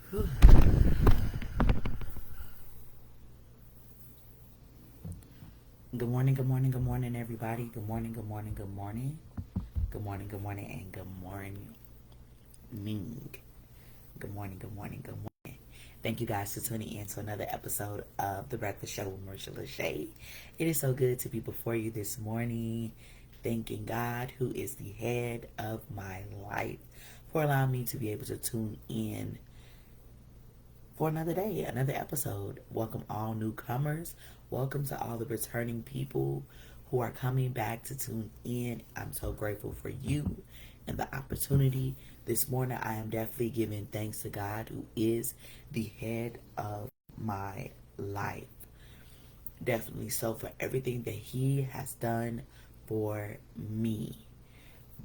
Good morning, good morning, good morning, everybody. Good morning, good morning, good morning. Good morning, good morning, and good morning. Good morning, good morning, good morning. Thank you guys for tuning in to another episode of The Breakfast Show with Marisha LaShay. It is so good to be before you this morning, thanking God, who is the head of my life, for allowing me to be able to tune in for another day, another episode. Welcome all newcomers. Welcome to all the returning people who are coming back to tune in. I'm so grateful for you and the opportunity. This morning, I am definitely giving thanks to God, who is the head of my life. Definitely so, for everything that He has done for me.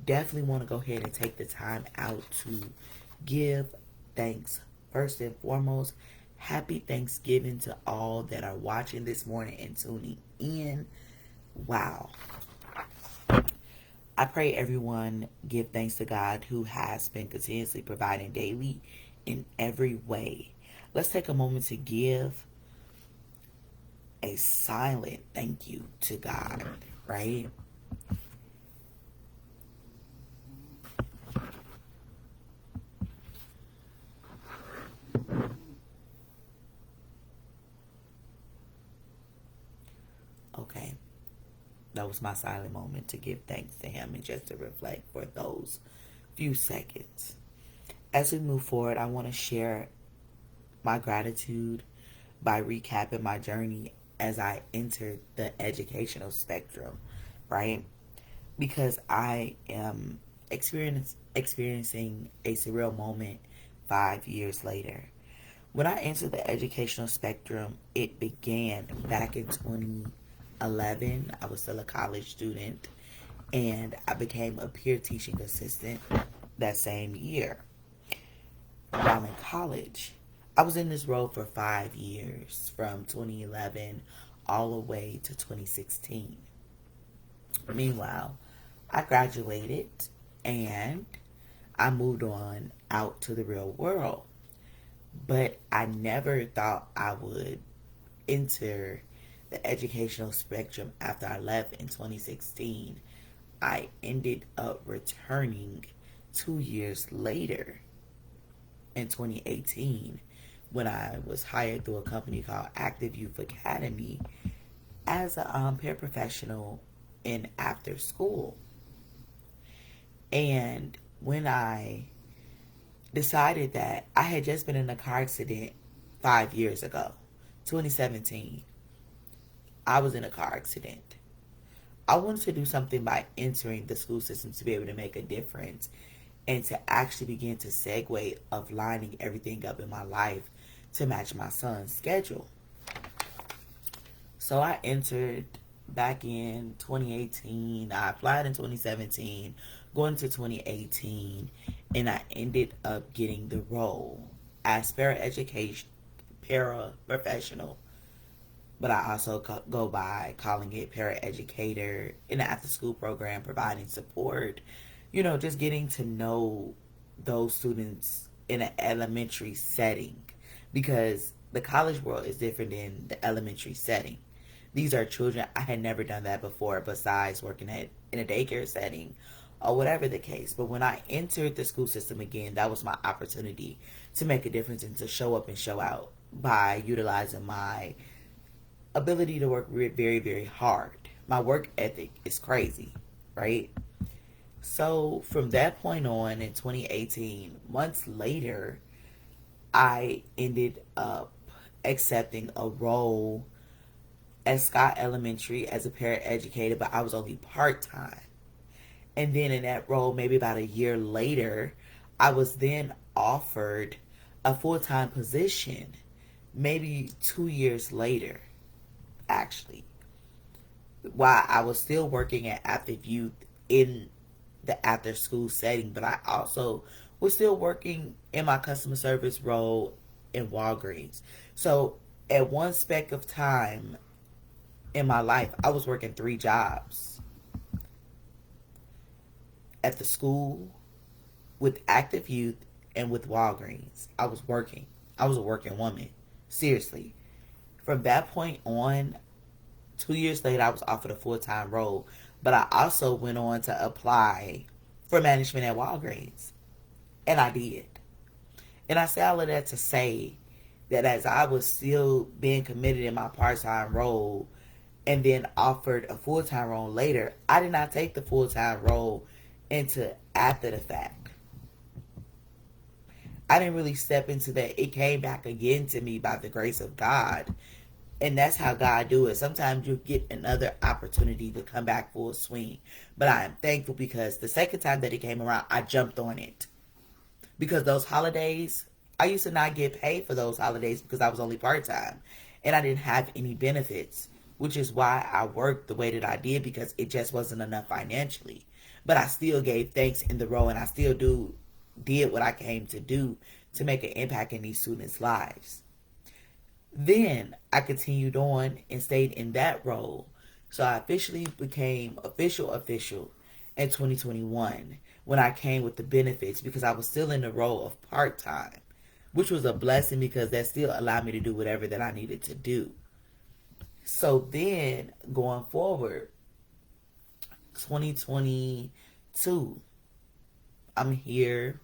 Definitely want to go ahead and take the time out to give thanks. First and foremost, happy Thanksgiving to all that are watching this morning and tuning in. Wow. I pray everyone give thanks to God, who has been continuously providing daily in every way. Let's take a moment to give a silent thank you to God, right? Okay. That was my silent moment to give thanks to Him and just to reflect for those few seconds. As we move forward, I want to share my gratitude by recapping my journey as I entered the educational spectrum, right? Because I am experiencing a surreal moment 5 years later. When I entered the educational spectrum, it began back in 2011. I was still a college student, and I became a peer teaching assistant that same year while in college. I was in this role for 5 years, from 2011 all the way to 2016. Meanwhile, I graduated and I moved on out to the real world. But I never thought I would enter the educational spectrum after I left in 2016. I ended up returning 2 years later in 2018 when I was hired through a company called Active Youth Academy as a paraprofessional in after school. And when I decided that I had just been in a car accident 5 years ago, 2017, I was in a car accident. I wanted to do something by entering the school system to be able to make a difference and to actually begin to segue of lining everything up in my life to match my son's schedule. So I entered back in 2018. I applied in 2017, going to 2018, and I ended up getting the role as paraprofessional, but I also go by calling it paraeducator in the after school program, providing support, just getting to know those students in an elementary setting, because the college world is different than the elementary setting. These are children. I had never done that before besides working in a daycare setting or whatever the case. But when I entered the school system again, that was my opportunity to make a difference and to show up and show out by utilizing my ability to work very, very hard. My work ethic is crazy, right? So from that point on in 2018, months later, I ended up accepting a role at Scott Elementary as a paraeducator, but I was only part time. And then in that role, maybe about a year later, I was then offered a full time position, maybe 2 years later, actually, while I was still working at Active Youth in the after school setting, but I also was still working in my customer service role in Walgreens. So at one speck of time in my life, I was working 3 jobs: at the school, with Active Youth, and with Walgreens. I was working. I was a working woman. Seriously. From that point on, 2 years later, I was offered a full-time role. But I also went on to apply for management at Walgreens. And I did. And I say all of that to say that as I was still being committed in my part-time role and then offered a full-time role later, I did not take the full-time role into after the fact. I didn't really step into that. It came back again to me by the grace of God. And that's how God do it. Sometimes you get another opportunity to come back full swing. But I am thankful because the second time that it came around, I jumped on it. Because those holidays, I used to not get paid for those holidays because I was only part-time. And I didn't have any benefits, which is why I worked the way that I did, because it just wasn't enough financially. But I still gave thanks in the role, and I still did what I came to do to make an impact in these students' lives. Then I continued on and stayed in that role. So I officially became official in 2021 when I came with the benefits, because I was still in the role of part-time, which was a blessing because that still allowed me to do whatever that I needed to do. So then going forward, 2022, I'm here,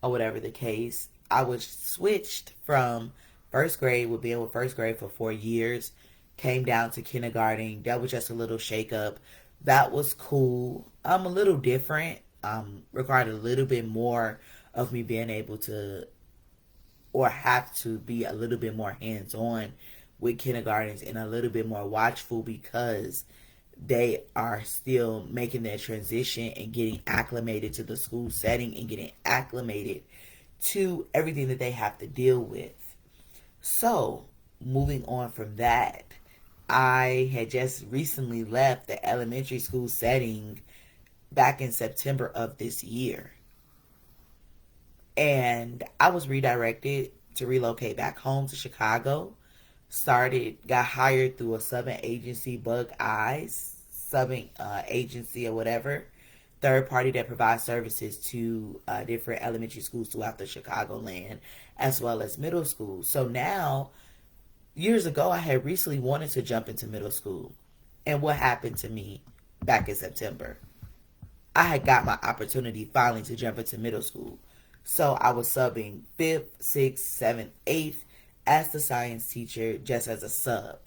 or whatever the case. I was switched from first grade, with being with first grade for 4 years, came down to kindergarten. That was just a little shake up. That was cool. I'm a little different. Required a little bit more of me being able to, or have to be a little bit more hands-on with kindergartens and a little bit more watchful, because they are still making their transition and getting acclimated to the school setting and getting acclimated to everything that they have to deal with. So, moving on from that, I had just recently left the elementary school setting back in September of this year. And I was redirected to relocate back home to Chicago. Got hired through a subbing agency, Bug Eyes, subbing agency or whatever, third party that provides services to different elementary schools throughout the Chicagoland, as well as middle schools. So now, years ago, I had recently wanted to jump into middle school. And what happened to me back in September? I had got my opportunity finally to jump into middle school. So I was subbing 5th, 6th, 7th, 8th as the science teacher, just as a sub.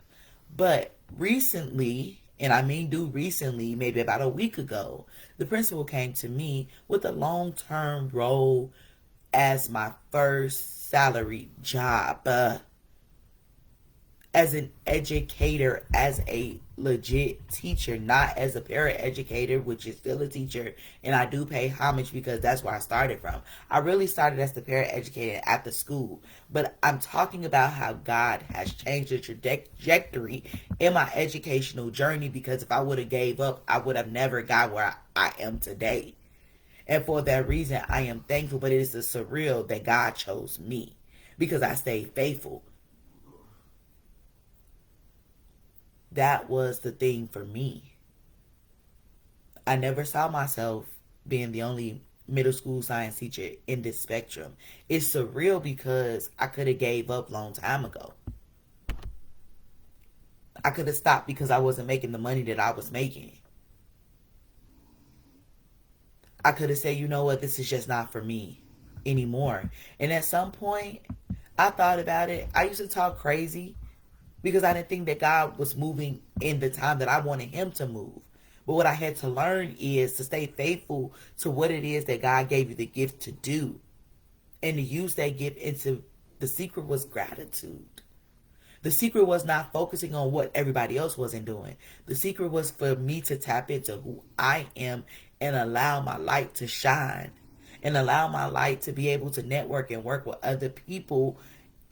But recently, and I mean recently, maybe about a week ago, the principal came to me with a long-term role as my first salary job. As an educator, as a legit teacher, not as a paraeducator, which is still a teacher, and I do pay homage because that's where I started from. I really started as the paraeducator at the school, but I'm talking about how God has changed the trajectory in my educational journey, because if I would have gave up, I would have never got where I am today. And for that reason, I am thankful, but it is surreal that God chose me because I stayed faithful. That was the thing for me. I never saw myself being the only middle school science teacher in this spectrum. It's surreal because I could have gave up a long time ago. I could have stopped because I wasn't making the money that I was making. I could have said, you know what, this is just not for me anymore. And at some point, I thought about it. I used to talk crazy because I didn't think that God was moving in the time that I wanted him to move. But what I had to learn is to stay faithful to what it is that God gave you the gift to do. And to use that gift into, the secret was gratitude. The secret was not focusing on what everybody else wasn't doing. The secret was for me to tap into who I am and allow my light to shine. And allow my light to be able to network and work with other people.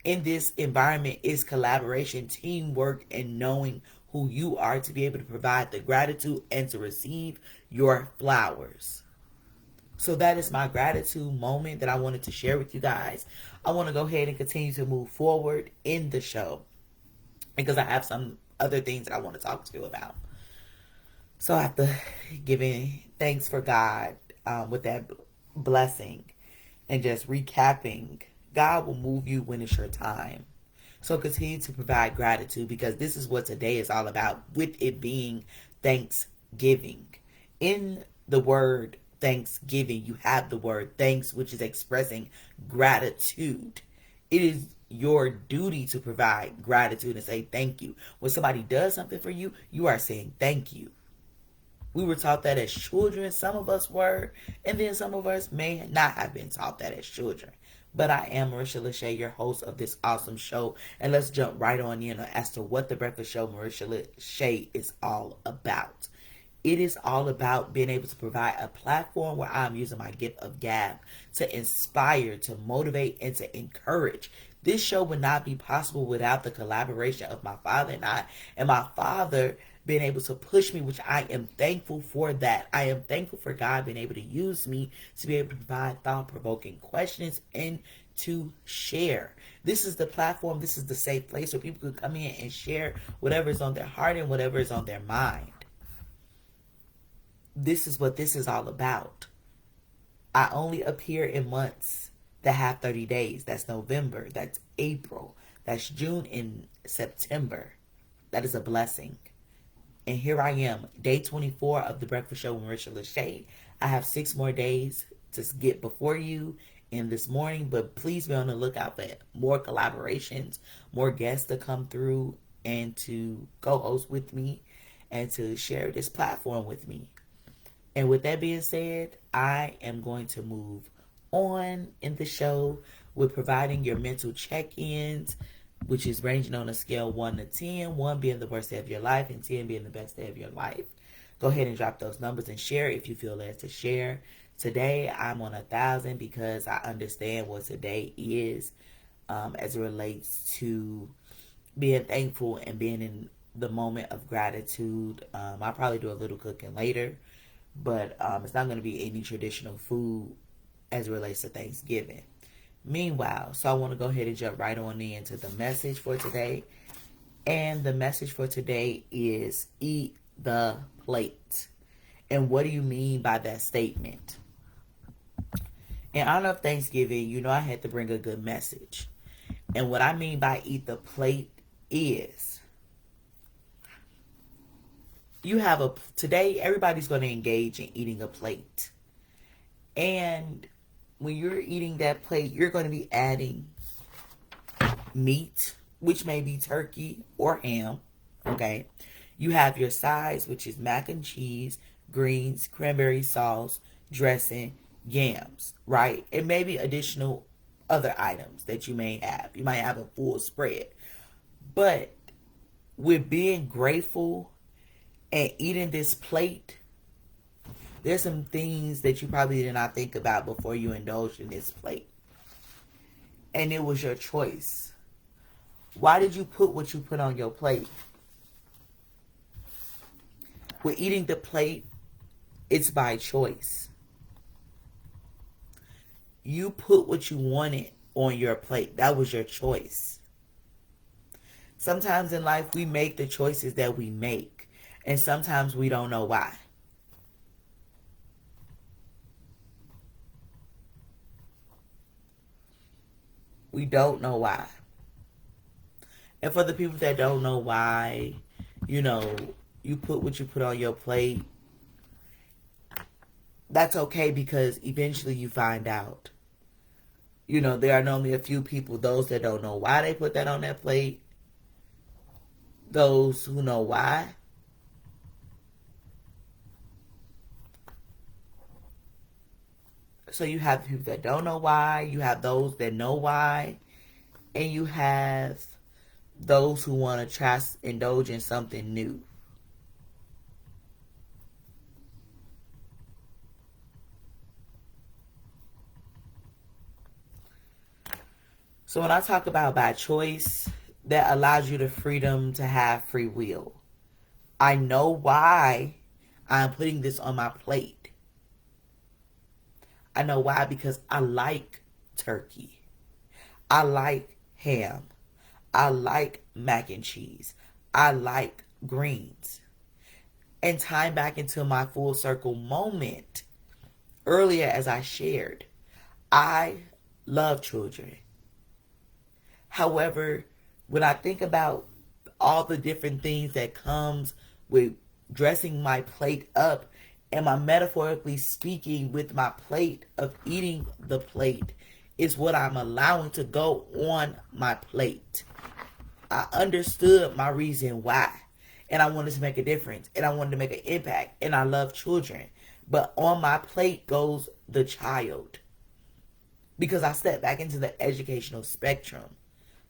In this environment is collaboration, teamwork, and knowing who you are to be able to provide the gratitude and to receive your flowers. So that is my gratitude moment that I wanted to share with you guys. I want to go ahead and continue to move forward in the show because I have some other things that I want to talk to you about. So after giving thanks for God with that blessing, and just recapping, God will move you when it's your time. So continue to provide gratitude, because this is what today is all about, with it being Thanksgiving. In the word Thanksgiving, you have the word thanks, which is expressing gratitude. It is your duty to provide gratitude and say thank you. When somebody does something for you, you are saying thank you. We were taught that as children, some of us were, and then some of us may not have been taught that as children. But I am Marisha LaShay, your host of this awesome show, and let's jump right on in as to what the Breakfast Show Marisha LaShay is all about. It is all about being able to provide a platform where I'm using my gift of gab to inspire, to motivate, and to encourage. This show would not be possible without the collaboration of my father and I, and my father being able to push me, which I am thankful for that. I am thankful for God being able to use me to be able to provide thought-provoking questions and to share. This is the platform, this is the safe place where people can come in and share whatever is on their heart and whatever is on their mind. This is what this is all about. I only appear in months that have 30 days. That's November, that's April, that's June and September. That is a blessing. And here I am, day 24 of the Breakfast Show with Marisha LaShay. I have 6 more days to get before you in this morning, but please be on the lookout for more collaborations, more guests to come through and to co-host with me and to share this platform with me. And with that being said, I am going to move on in the show with providing your mental check-ins, which is ranging on a scale 1 to 10, 1 being the worst day of your life and 10 being the best day of your life. Go ahead and drop those numbers and share if you feel led to share. Today, I'm on 1,000 because I understand what today is as it relates to being thankful and being in the moment of gratitude. I'll probably do a little cooking later, but it's not going to be any traditional food as it relates to Thanksgiving. Meanwhile, so I want to go ahead and jump right on into the message for today. And the message for today is eat the plate. And what do you mean by that statement? In honor of Thanksgiving, you know I had to bring a good message. And what I mean by eat the plate is today everybody's going to engage in eating a plate. And when you're eating that plate, you're going to be adding meat, which may be turkey or ham, okay? You have your sides, which is mac and cheese, greens, cranberry sauce, dressing, yams, right? And maybe additional other items that you may have. You might have a full spread. But with being grateful and eating this plate, there's some things that you probably did not think about before you indulged in this plate. And it was your choice. Why did you put what you put on your plate? With eating the plate, it's by choice. You put what you wanted on your plate. That was your choice. Sometimes in life, we make the choices that we make. And sometimes we don't know why. We don't know why. And for the people that don't know why, you put what you put on your plate, that's okay, because eventually you find out. There are normally a few people, those that don't know why they put that on their plate, those who know why. So you have people that don't know why, you have those that know why, and you have those who want to try to indulge in something new. So when I talk about by choice, that allows you the freedom to have free will. I know why I'm putting this on my plate. I know why, because I like turkey. I like ham. I like mac and cheese. I like greens. And tying back into my full circle moment, earlier as I shared, I love children. However, when I think about all the different things that comes with dressing my plate up, and my metaphorically speaking with my plate of eating the plate is what I'm allowing to go on my plate. I understood my reason why. And I wanted to make a difference. And I wanted to make an impact. And I love children. But on my plate goes the child. Because I step back into the educational spectrum.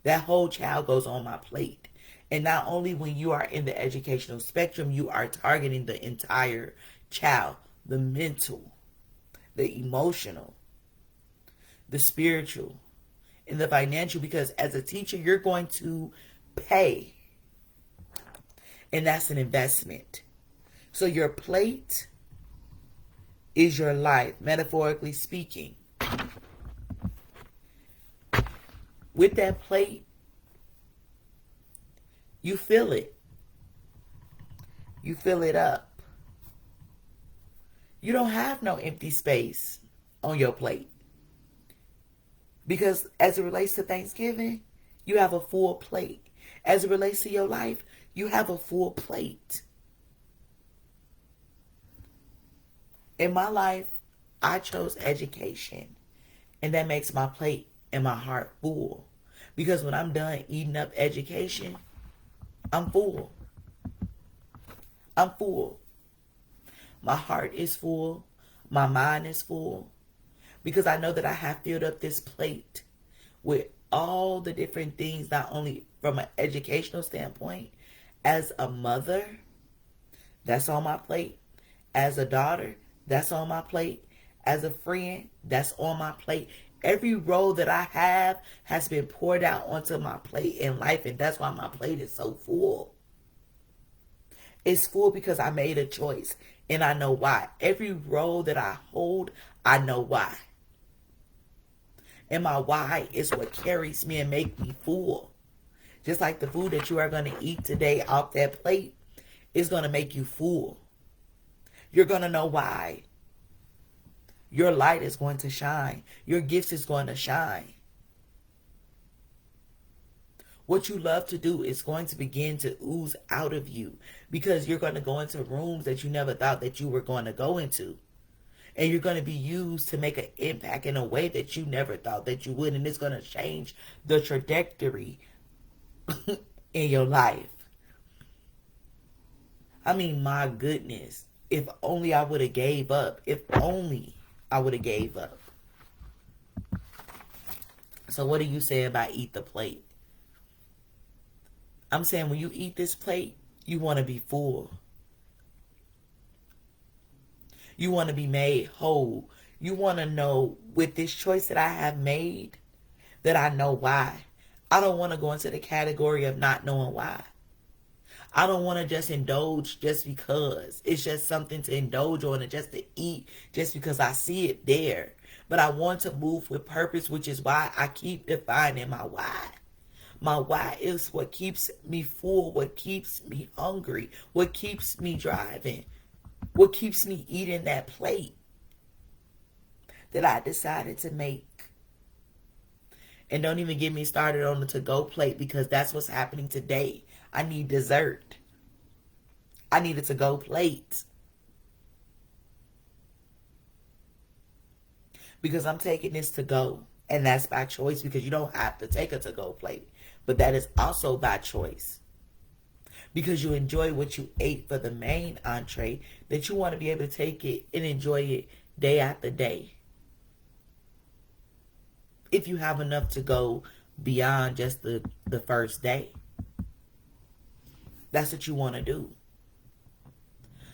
That whole child goes on my plate. And not only when you are in the educational spectrum, you are targeting the entire child. The mental, the emotional, the spiritual, and the financial. Because as a teacher, you're going to pay. And that's an investment. So your plate is your life, metaphorically speaking. With that plate, you fill it. You fill it up. You don't have no empty space on your plate. Because as it relates to Thanksgiving, you have a full plate. As it relates to your life, you have a full plate. In my life, I chose education. And that makes my plate and my heart full. Because when I'm done eating up education, I'm full. I'm full. My heart is full. My mind is full. Because I know that I have filled up this plate with all the different things, not only from an educational standpoint, as a mother, that's on my plate. As a daughter, that's on my plate. As a friend, that's on my plate. Every role that I have has been poured out onto my plate in life, and that's why my plate is so full. It's full because I made a choice, and I know why. Every role that I hold, I know why. And my why is what carries me and makes me full. Just like the food that you are going to eat today off that plate is going to make you full. You're going to know why. Your light is going to shine. Your gifts is going to shine. What you love to do is going to begin to ooze out of you because you're going to go into rooms that you never thought that you were going to go into. And you're going to be used to make an impact in a way that you never thought that you would. And it's going to change the trajectory in your life. I mean, my goodness. If only I would have gave up. If only I would have gave up. So what do you say about eat the plate? I'm saying when you eat this plate, you want to be full. You want to be made whole. You want to know with this choice that I have made that I know why. I don't want to go into the category of not knowing why. I don't want to just indulge just because. It's just something to indulge on and just to eat just because I see it there. But I want to move with purpose, which is why I keep defining my why. My why is what keeps me full, what keeps me hungry, what keeps me driving, what keeps me eating that plate that I decided to make. And don't even get me started on the to-go plate because that's what's happening today. I need dessert. I need a to-go plate. Because I'm taking this to go. And that's by choice because you don't have to take a to-go plate. But that is also by choice. Because you enjoy what you ate for the main entree, that you want to be able to take it and enjoy it day after day. If you have enough to go beyond just the first day. That's what you want to do.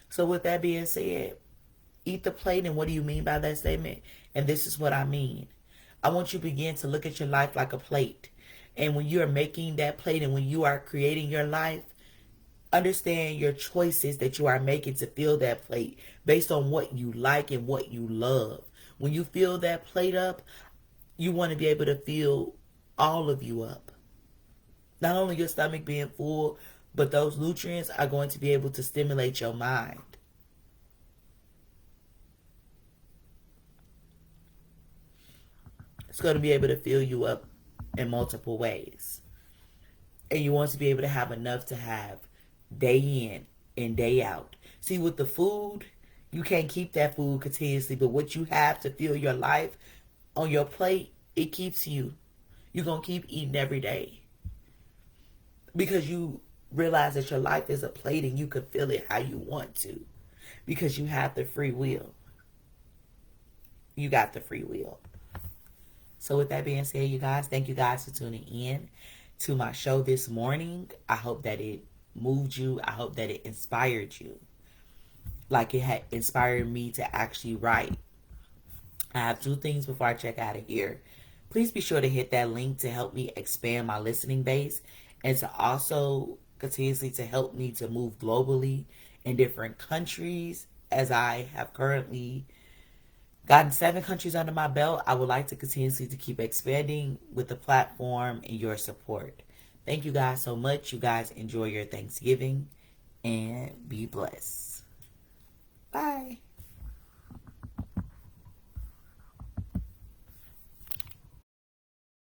So with that being said, eat the plate. And what do you mean by that statement? And this is what I mean. I want you to begin to look at your life like a plate. And when you are making that plate and when you are creating your life, understand your choices that you are making to fill that plate based on what you like and what you love. When you fill that plate up, you want to be able to fill all of you up. Not only your stomach being full, but those nutrients are going to be able to stimulate your mind. It's going to be able to fill you up in multiple ways. And you want to be able to have enough to have day in and day out. See, with the food, you can't keep that food continuously, but what you have to fill your life on your plate, it keeps you. You're going to keep eating every day because you realize that your life is a plate and you can fill it how you want to because you have the free will. You got the free will. So with that being said, you guys, thank you guys for tuning in to my show this morning. I hope that it moved you. I hope that it inspired you like it had inspired me to actually write. I have two things before I check out of here. Please be sure to hit that link to help me expand my listening base and to also continuously to help me to move globally in different countries as I have currently gotten 7 countries under my belt. I would like to continuously to keep expanding with the platform and your support. Thank you guys so much. You guys enjoy your Thanksgiving and be blessed. Bye.